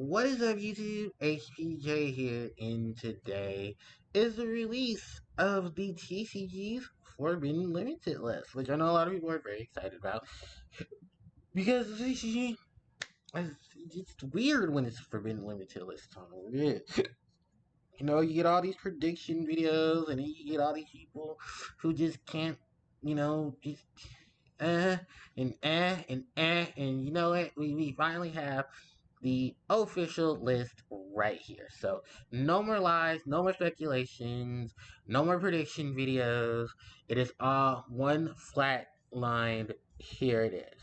What is up, YouTube? HPJ here, and today is the release of the TCG's Forbidden Limited list, which I know a lot of people are very excited about because the TCG is it's weird when it's Forbidden Limited list on it. You get all these prediction videos, and then you get all these people who just can't, just uh and you know what? We finally have the official list right here. So no more lies, no more speculations, no more prediction videos. It is all one flat line. Here it is.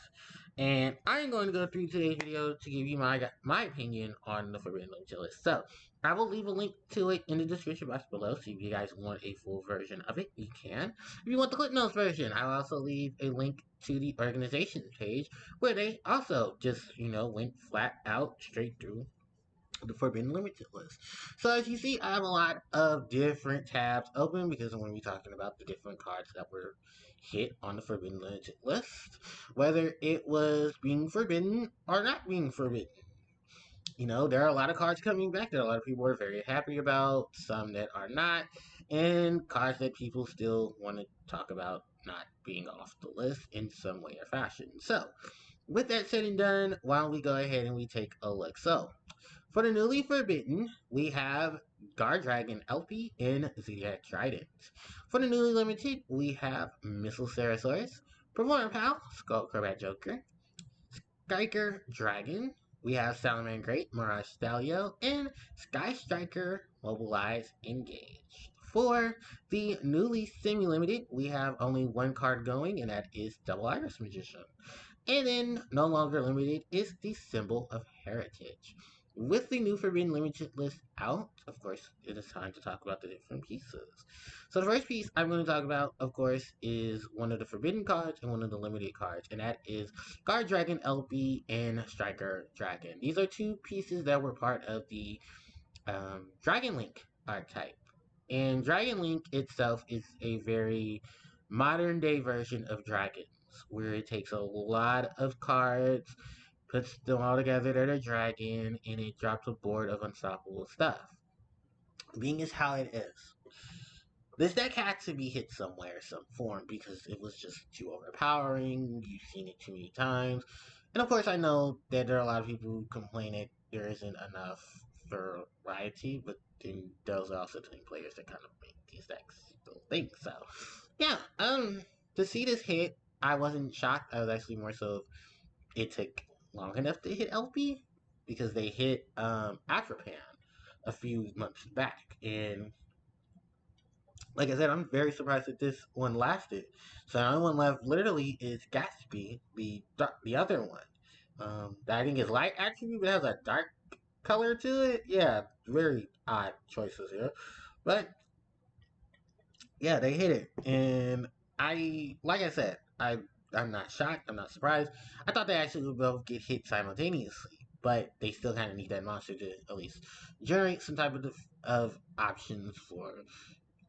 And I'm going to go through today's video to give you my opinion on the Forbidden Limited list. So I will leave a link to it in the description box below, so if you guys want a full version of it, you can. If you want the Clip Notes version, I'll also leave a link to the organization page, where they also just, went flat out straight through the Forbidden Limited list. So as you see, I have a lot of different tabs open because I'm going to be talking about the different cards that were hit on the Forbidden Limited list, whether it was being forbidden or not being forbidden. There are a lot of cards coming back that a lot of people are very happy about, some that are not, and cards that people still want to talk about not being off the list in some way or fashion. So, with that said and done, why don't we go ahead and we take a look. So, for the newly forbidden, we have Guard Dragon LP and Zodiac Trident. For the newly limited, we have Missile Ceresaurus, Performer Pal, Skull Crobat Joker, Striker Dragon. We have Salaman Great, Mirage Stalio, and Sky Striker Mobilize Engage. For the newly semi-limited, we have only one card going, and that is Double Iris Magician. And then, no longer limited, is the Symbol of Heritage. With the new Forbidden Limited list out, of course, it is time to talk about the different pieces. So the first piece I'm going to talk about, of course, is one of the Forbidden cards and one of the Limited cards, and that is Guard Dragon LP and Striker Dragon. These are two pieces that were part of the Dragon Link archetype. And Dragon Link itself is a very modern day version of Dragons, where it takes a lot of cards, puts them all together, they're a dragon, and it drops a board of unstoppable stuff. Being is how it is. This deck had to be hit somewhere, some form, because it was just too overpowering. You've seen it too many times. And of course, I know that there are a lot of people who complain that there isn't enough variety, but then those are also the players that kind of make these decks still think. So, yeah, to see this hit, I wasn't shocked. I was actually more so it took long enough to hit LP, because they hit Atrapan a few months back, and like I said, I'm very surprised that this one lasted. So the only one left literally is Gatsby, the other one. That I think is light attribute, but has a dark color to it. Yeah, very odd choices here. But yeah, they hit it. And like I said, I'm not shocked, I'm not surprised. I thought they actually would both get hit simultaneously, but they still kind of need that monster to at least generate some type of options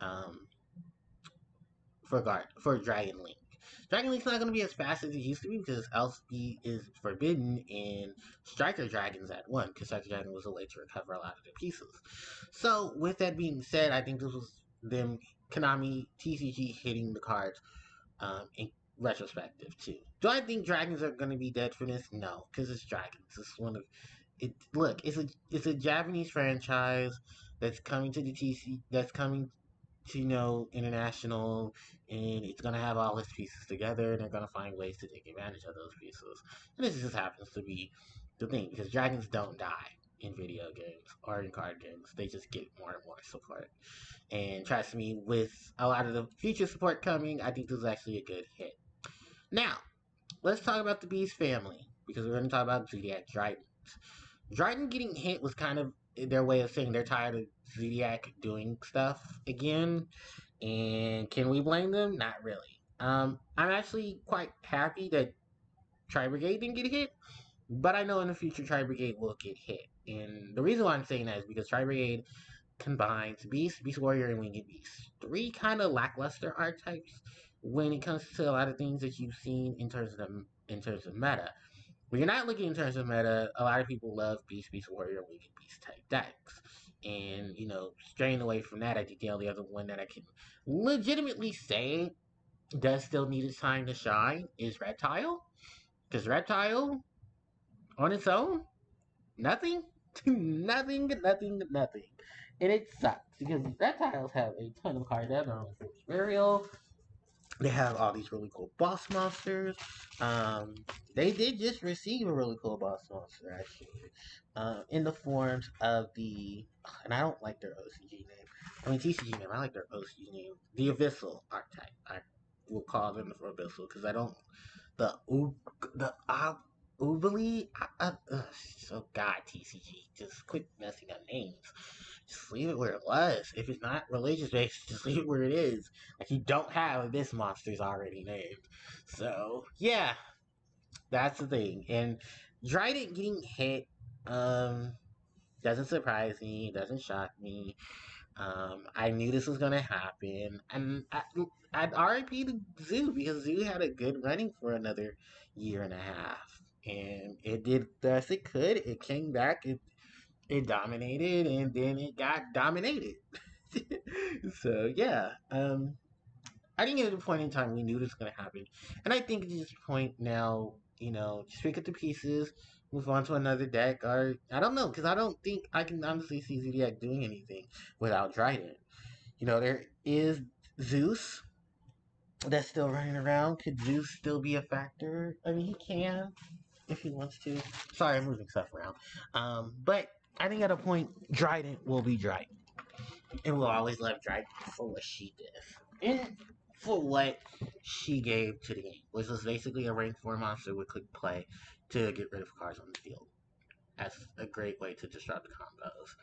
um, for Dragon Link. Dragon Link's not going to be as fast as it used to be because LP is forbidden and Striker Dragon's at 1, because Striker Dragon was a way to recover a lot of the pieces. So, with that being said, I think this was them, Konami, TCG hitting the cards in retrospective too. Do I think dragons are going to be dead for this? No, because it's dragons. It's one of it. Look, it's a Japanese franchise that's coming to the TC. That's coming to international, and it's gonna have all its pieces together, and they're gonna find ways to take advantage of those pieces. And this just happens to be the thing, because dragons don't die in video games or in card games. They just get more and more support. And trust me, with a lot of the future support coming, I think this is actually a good hit. Now, let's talk about the Beast family, because we're going to talk about Zodiac Trident. Trident getting hit was kind of their way of saying they're tired of Zodiac doing stuff again. And can we blame them? Not really. I'm actually quite happy that Tri Brigade didn't get hit, but I know in the future Tri Brigade will get hit. And the reason why I'm saying that is because Tri Brigade combines Beast, Beast Warrior, and Winged Beast. Three kind of lackluster archetypes when it comes to a lot of things that you've seen in terms of meta. when you're not looking in terms of meta, a lot of people love Beast, Beast Warrior, Wicked Beast type decks. And, straying away from that, I think the only other one that I can legitimately say does still need its time to shine is Reptile. Because Reptile, on its own, nothing, nothing. And it sucks because Reptiles have a ton of cards. They have their own burial. They have all these really cool boss monsters. Um, they did just receive a really cool boss monster, actually, in the forms of and I don't like their OCG name. I mean, TCG name. I like their OCG name. The Abyssal archetype. I will call them the Abyssal because I don't the the Ubali. So God, TCG, just quit messing up names. Just leave it where it was. If it's not religious based, just leave it where it is. Like you don't have this monster's already named. So yeah, that's the thing. And Dryden getting hit doesn't surprise me, doesn't shock me. I knew this was gonna happen, and I'd RIP to Zoo because Zoo had a good running for another year and a half, and it did the best it could. It came back, it dominated, and then it got dominated. So yeah, I think at a point in time we knew this was gonna happen, and I think at this point now, just pick up the pieces, move on to another deck, or I don't know, because I don't think I can honestly see ZDX doing anything without Dryden. There is Zeus that's still running around. Could Zeus still be a factor? I mean, he can if he wants to. Sorry, I'm moving stuff around. But I think at a point, Dryden will be Dryden. And we'll always love Dryden for what she did. And for what she gave to the game, which was basically a rank 4 monster with quick play to get rid of cards on the field. That's a great way to disrupt combos.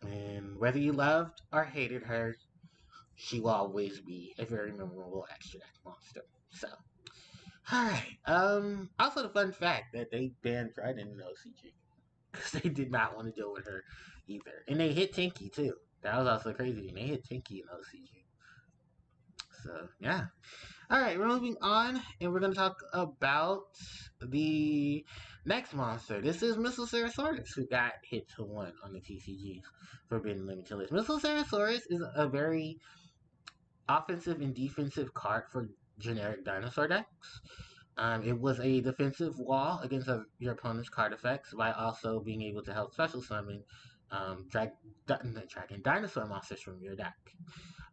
And whether you loved or hated her, she will always be a very memorable extra deck monster. So, alright. Also the fun fact that they banned Trident in OCG. Because they did not want to deal with her either. And they hit Tinky too. That was also crazy. And they hit Tinky in OCG. So, yeah. Alright, we're moving on. And we're going to talk about the next monster. This is Missile Ceratosaurus, who got hit to 1 on the TCG's Forbidden Limited list. Missile Ceratosaurus is a very offensive and defensive card for generic dinosaur decks. It was a defensive wall against your opponent's card effects by also being able to help special summon dragon dinosaur monsters from your deck.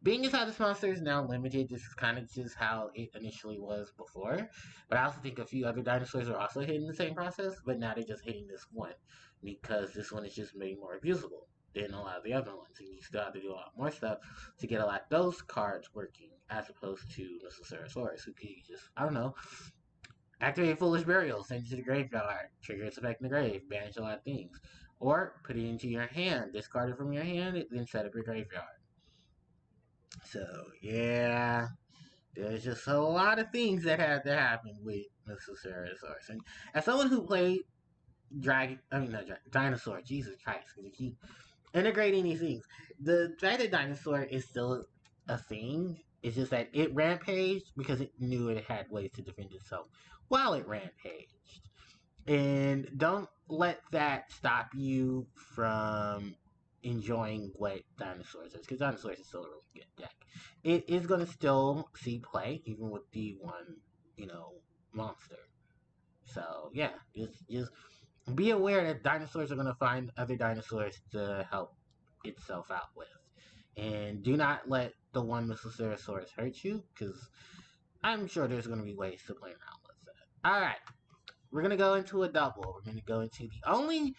Being as how this monster is now limited, this is kind of just how it initially was before. But I also think a few other dinosaurs are also hitting the same process, but now they're just hitting this one because this one is just made more abusable than a lot of the other ones. And you still have to do a lot more stuff to get a lot of those cards working, as opposed to Missile who can just, I don't know, activate Foolish Burial, send it to the graveyard, trigger its effect in the grave, banish a lot of things. Or put it into your hand, discard it from your hand, then set up your graveyard. So, yeah, there's just a lot of things that had to happen with Missile Ceratosaurus. And as someone who played Dinosaur, Jesus Christ, because you keep integrating these things. The Dragon Dinosaur is still a thing. It's just that it rampaged because it knew it had ways to defend itself while it rampaged. And don't let that stop you from enjoying what Dinosaurs is, because Dinosaurs is still a really good deck. It is going to still see play, even with the one, monster. So, yeah, just be aware that dinosaurs are going to find other dinosaurs to help itself out with. And do not let the one Missile hurt you, because I'm sure there's going to be ways to play around with that. Alright, we're going to go into a double. We're going to go into the only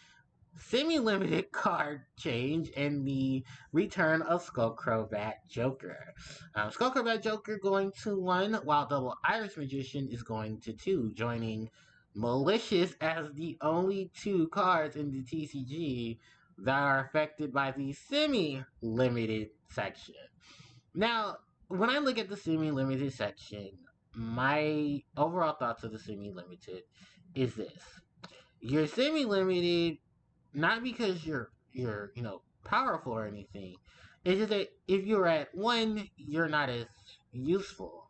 semi-limited card change and the return of Skullcrobat Joker. Skullcrobat Joker going to 1, while Double Irish Magician is going to 2, joining Malicious as the only 2 cards in the TCG that are affected by the semi-limited section. Now, when I look at the semi-limited section, my overall thoughts of the semi-limited is this. You're semi-limited not because you're powerful or anything. It's just that if you're at 1, you're not as useful,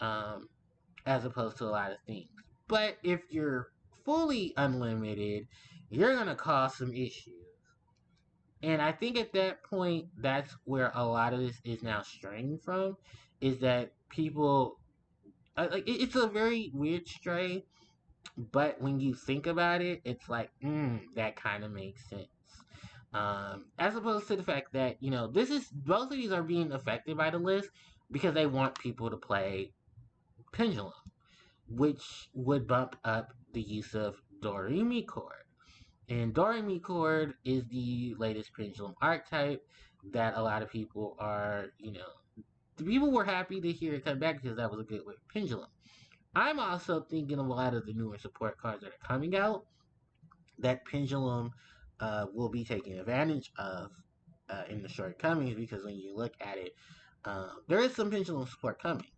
as opposed to a lot of things. But if you're fully unlimited, you're gonna cause some issues. And I think at that point, that's where a lot of this is now straying from, is that people it's a very weird stray, but when you think about it, it's like, that kind of makes sense. As opposed to the fact that this is both of these are being affected by the list because they want people to play Pendulum, which would bump up the use of Doremi Chord. And Doremi Chord is the latest Pendulum archetype that a lot of people are, the people were happy to hear it come back because that was a good way of Pendulum. I'm also thinking of a lot of the newer support cards that are coming out that Pendulum will be taking advantage of in the shortcomings, because when you look at it, there is some Pendulum support coming.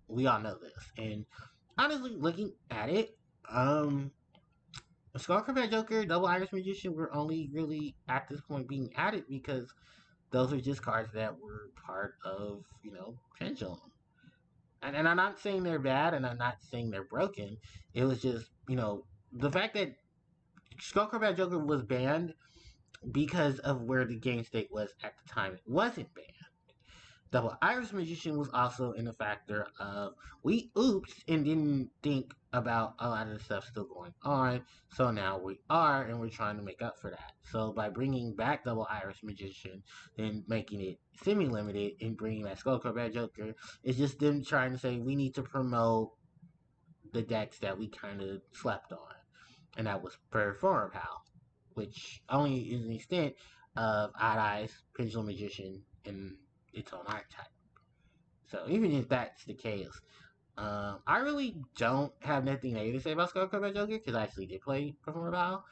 We all know this. And honestly, looking at it, Skull Combat Joker, Double Iris Magician were only really at this point being added because those are just cards that were part of, Pendulum. And I'm not saying they're bad and I'm not saying they're broken. It was just, the fact that Skull Combat Joker was banned because of where the game state was at the time. It wasn't banned. Double Iris Magician was also in the factor of we oops and didn't think about a lot of the stuff still going on, so now we are, and we're trying to make up for that. So by bringing back Double Iris Magician and making it semi-limited and bringing back Skull Bad Joker, it's just them trying to say we need to promote the decks that we kind of slept on, and that was Perform Pal, which only is an extent of Odd Eyes, Pendulum Magician, and its own archetype. So even if that's the case, I really don't have nothing negative to say about Skull Combat Joker because I actually did play Performer Battle,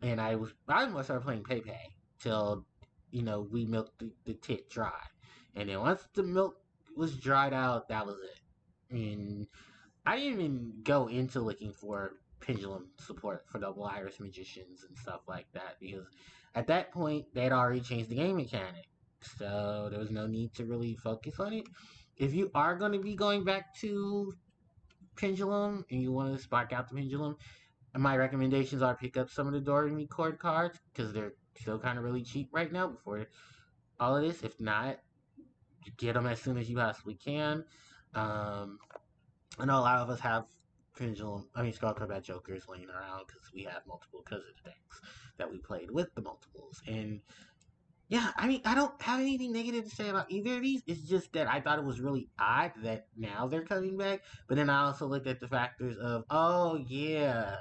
and I was more started playing Pepe till we milked the tit dry, and then once the milk was dried out, that was it. And I didn't even go into looking for Pendulum support for Double Iris Magicians and stuff like that because at that point they'd already changed the game mechanic, so there was no need to really focus on it. If you are going to be going back to Pendulum and you want to spark out the Pendulum, my recommendations are pick up some of the Doremi Chord cards because they're still kind of really cheap right now before all of this. If not, get them as soon as you possibly can. I know a lot of us have Skull Combat Jokers laying around because we have multiple cousin decks that we played with the multiples. And yeah, I don't have anything negative to say about either of these. It's just that I thought it was really odd that now they're coming back. But then I also looked at the factors of, oh yeah,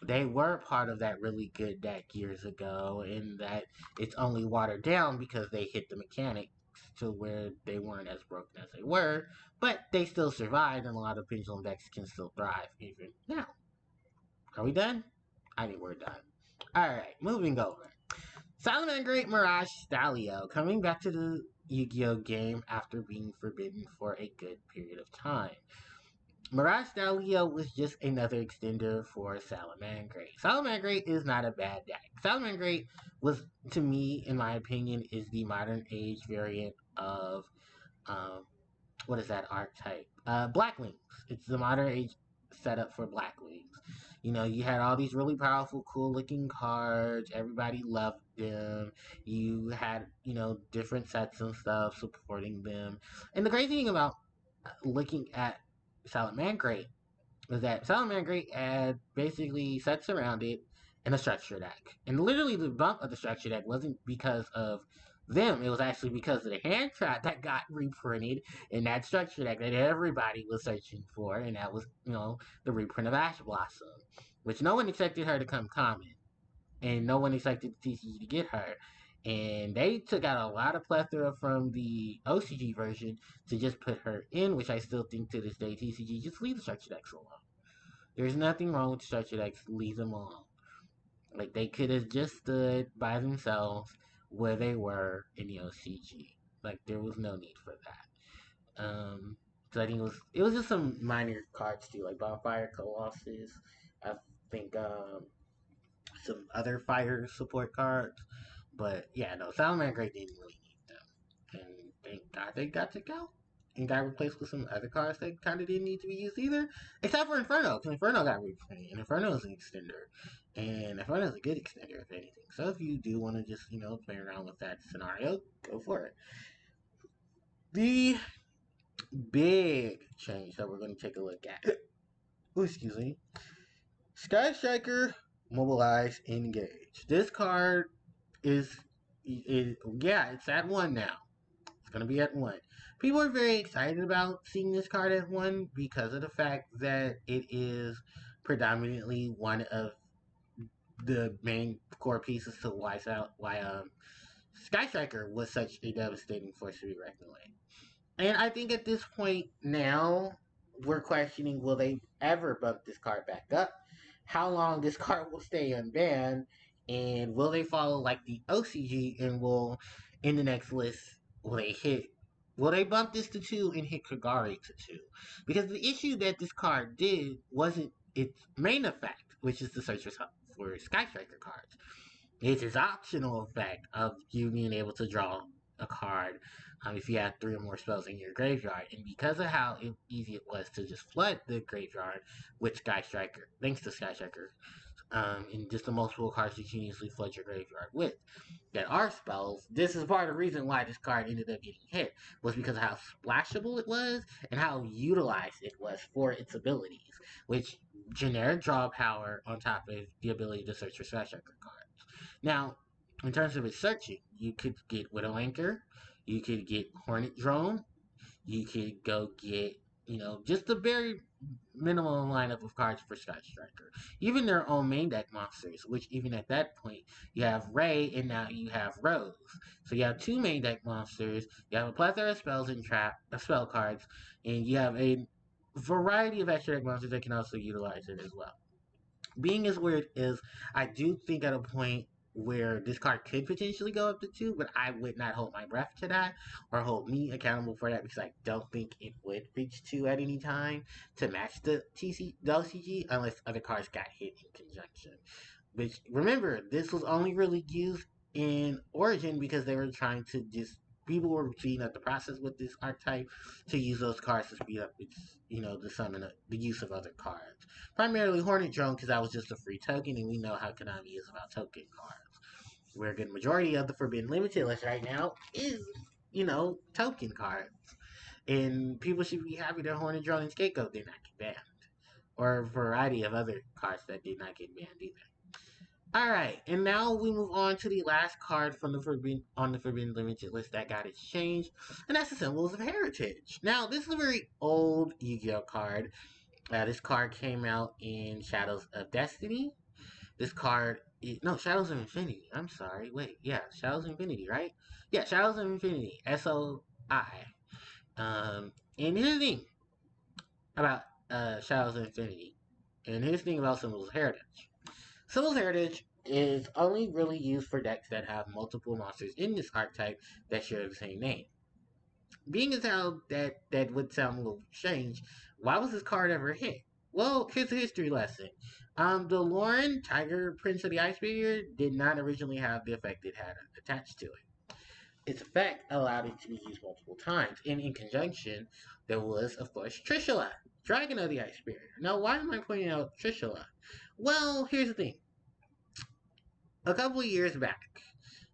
they were part of that really good deck years ago, and that it's only watered down because they hit the mechanics to where they weren't as broken as they were, but they still survived, and a lot of Pendulum decks can still thrive even now. Are we done? I think we're done. Alright, moving over. Salamangreat Mirage Stalio coming back to the Yu-Gi-Oh game after being forbidden for a good period of time. Mirage Stalio was just another extender for Salamangreat. Salamangreat is not a bad deck. Salamangreat was, to me, in my opinion, is the modern age variant of what is that archetype? Blackwings. It's the modern age setup for Blackwings. You had all these really powerful, cool looking cards. Everybody loved them. You had, different sets and stuff supporting them. And the great thing about looking at Salamangreat was that Salamangreat had basically sets around it and a structure deck. And literally the bump of the structure deck wasn't because of them. It was actually because of the hand trap that got reprinted in that structure deck that everybody was searching for. And that was, the reprint of Ash Blossom, which no one expected her to come common. And no one expected the TCG to get her. And they took out a lot of plethora from the OCG version to just put her in, which I still think to this day, TCG, just leave the structure decks alone. There's nothing wrong with structure decks, leave them alone. Like, they could have just stood by themselves where they were in the OCG. Like, there was no need for that. So I think it was just some minor cards too, like Bonfire Colossus. I think some other fire support cards. But yeah, no, Salamander didn't really need them. And thank God they got to go. and got replaced with some other cards that kind of didn't need to be used either, except for Inferno, because Inferno got reprinted, and Inferno is an extender, and Inferno is a good extender, if anything. So if you do want to just, play around with that scenario, go for it. The big change that we're going to take a look at, oh, excuse me, Sky Striker, Mobilize, Engage. This card yeah, it's at 1 now. It's going to be at 1. People are very excited about seeing this card at 1 because of the fact that it is predominantly one of the main core pieces to why Sky Striker was such a devastating force to be reckoned with. And I think at this point now, we're questioning, will they ever bump this card back up? How long this card will stay unbanned? And will they follow like the OCG and will, in the next list, will they bump this to 2 and hit Kagari to 2? Because the issue that this card did wasn't its main effect, which is the search for Sky Striker cards. It's its optional effect of you being able to draw a card if you have 3 or more spells in your graveyard. And because of how easy it was to just flood the graveyard with Sky Striker, thanks to Sky Striker, and just the multiple cards you can easily flood your graveyard with that are spells, this is part of the reason why this card ended up getting hit, was because of how splashable it was and how utilized it was for its abilities, which generic draw power on top of the ability to search for Sky Striker cards. Now, in terms of its searching, you could get Widow Anchor, you could get Hornet Drone, you could go get, just the very minimum lineup of cards for Sky Striker. Even their own main deck monsters, which even at that point, you have Ray and now you have Rose. So you have 2 main deck monsters, you have a plethora of spells and spell cards, and you have a variety of extra deck monsters that can also utilize it as well. Being as weird is, I do think at a point where this card could potentially go up to 2, but I would not hold my breath to that or hold me accountable for that because I don't think it would reach 2 at any time to match the LCG unless other cards got hit in conjunction. Which, remember, this was only really used in Origin because they were trying to just, people were speeding up the process with this archetype to use those cards to speed up its, the use of other cards. Primarily Hornet Drone because that was just a free token, and we know how Konami is about token cards. Where a good majority of the Forbidden Limited list right now is, token cards. And people should be happy that Hornet Drone and Scapegoat did not get banned. Or a variety of other cards that did not get banned either. Alright, and now we move on to the last card from the Forbidden Limited list that got exchanged, and that's the Symbols of Heritage. Now, this is a very old Yu-Gi-Oh card. This card came out in Shadows of Destiny. This card, no, Shadows of Infinity. I'm sorry. Wait, yeah, Shadows of Infinity, right? Yeah, Shadows of Infinity. SOI. And here's the thing about Shadows of Infinity. And here's the thing about Symbols of Heritage. Symbols of Heritage is only really used for decks that have multiple monsters in this archetype that share the same name. Being as how that would sound a little strange, why was this card ever hit? Well, here's a history lesson. The Lauren Tiger Prince of the Ice Barrier did not originally have the effect it had attached to it. Its effect allowed it to be used multiple times, and in conjunction, there was, of course, Trishula, Dragon of the Ice Barrier. Now, why am I pointing out Trishula? Well, here's the thing. A couple of years back,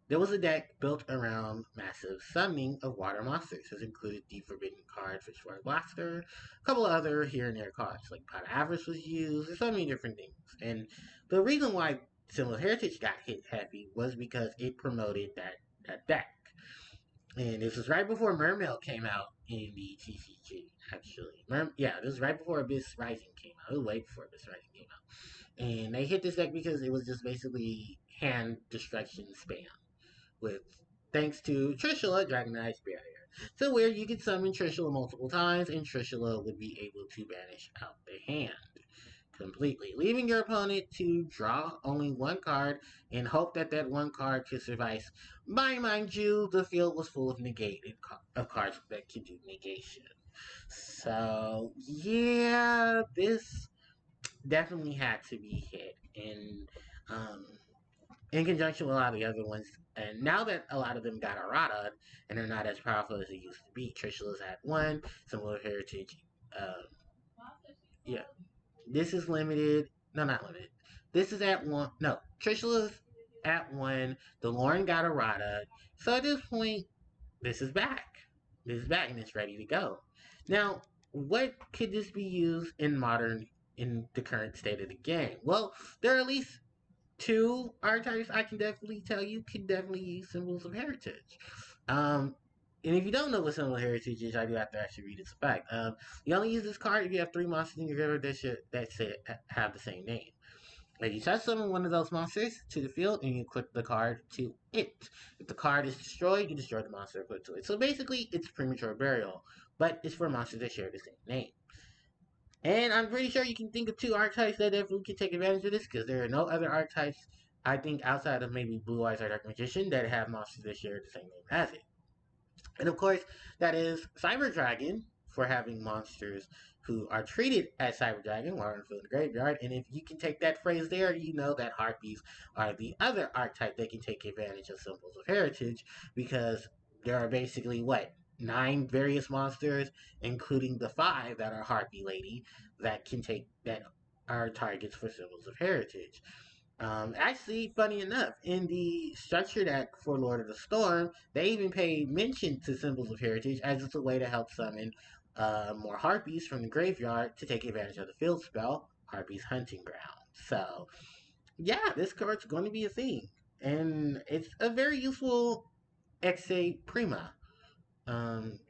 there was a deck built around massive summoning of water monsters. This included the Forbidden card, Fishwater Blaster, a couple of other here and there cards, like Pot Avarice was used, and so many different things. And the reason why Symbols of Heritage got hit heavy was because it promoted that deck. And this was right before Mermail came out in the TCG, actually. This was right before Abyss Rising came out. It was way before Abyss Rising came out. And they hit this deck because it was just basically hand destruction spam with thanks to Trishula, Dragon Ice Barrier. So where you could summon Trishula multiple times and Trishula would be able to banish out the hand completely, leaving your opponent to draw only one card and hope that that one card could suffice. Mind you, the field was full of cards that could do negation. So yeah, this definitely had to be hit, and in conjunction with a lot of the other ones. And now that a lot of them got errata and they're not as powerful as they used to be, Trishula's at one, Similar Heritage. Um, yeah, this is limited. No, not limited. This is at one. No, Trishula's at one. The Lauren got errata. So at this point, this is back. This is back and it's ready to go. Now, what could this be used in the current state of the game? Well, there are at least two archetypes I can definitely tell you can definitely use symbols of heritage. Um, and if you don't know what symbol of heritage is, I do have to actually read its effect. You only use this card if you have three monsters in your graveyard that have the same name. If you touch summon one of those monsters to the field and you equip the card to it. If the card is destroyed, you destroy the monster equipped to it. So basically, it's premature burial, but it's for monsters that share the same name. And I'm pretty sure you can think of two archetypes that definitely can take advantage of this because there are no other archetypes, I think, outside of maybe Blue Eyes or Dark Magician that have monsters that share the same name as it. And of course, that is Cyber Dragon for having monsters who are treated as Cyber Dragon while in the graveyard. And if you can take that phrase there, you know that Harpies are the other archetype that can take advantage of symbols of heritage because there are basically what? Nine various monsters, including the five that are Harpie Lady, that are targets for symbols of heritage. Actually, funny enough, in the structure deck for Lord of the Storm, they even pay mention to Symbols of Heritage as it's a way to help summon more Harpies from the graveyard to take advantage of the field spell, Harpie's Hunting Ground. So, yeah, this card's going to be a thing. And it's a very useful Exe Prima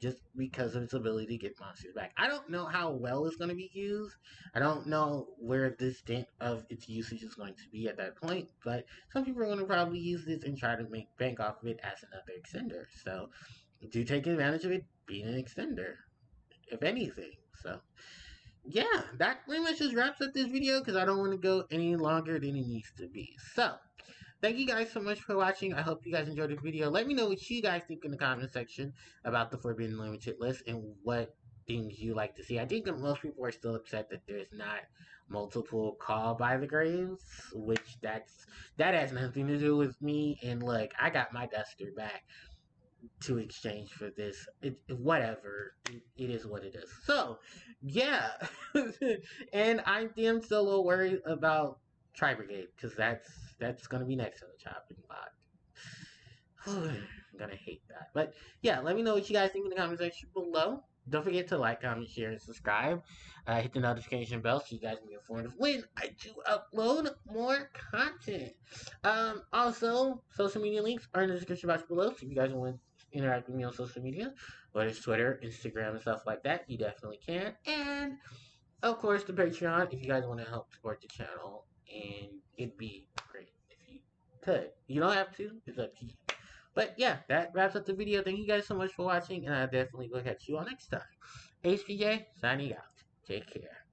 just because of its ability to get monsters back. I don't know how well it's going to be used. I don't know where the extent of its usage is going to be at that point, but some people are going to probably use this and try to make bank off of it as another extender. So do take advantage of it being an extender, if anything. So yeah, that pretty much just wraps up this video because I don't want to go any longer than it needs to be. So thank you guys so much for watching. I hope you guys enjoyed the video. Let me know what you guys think in the comment section about the Forbidden Limited list and what things you like to see. I think that most people are still upset that there's not multiple Call by the Graves, which that has nothing to do with me. And look, I got my duster back to exchange for this. Whatever. It is what it is. So, yeah. And I am still a little worried about Tri Brigade because that's gonna be next on the chopping block. I'm gonna hate that. But yeah, let me know what you guys think in the comment section below. Don't forget to like, comment, share, and subscribe. Hit the notification bell so you guys can be informed of when I do upload more content. Also, social media links are in the description box below. So if you guys want to interact with me on social media, whether it's Twitter, Instagram, and stuff like that, you definitely can. And of course, the Patreon if you guys want to help support the channel, and it'd be great if you could. You don't have to; it's up to you. But yeah, that wraps up the video. Thank you guys so much for watching, and I definitely will catch you all next time. HPJ signing out. Take care.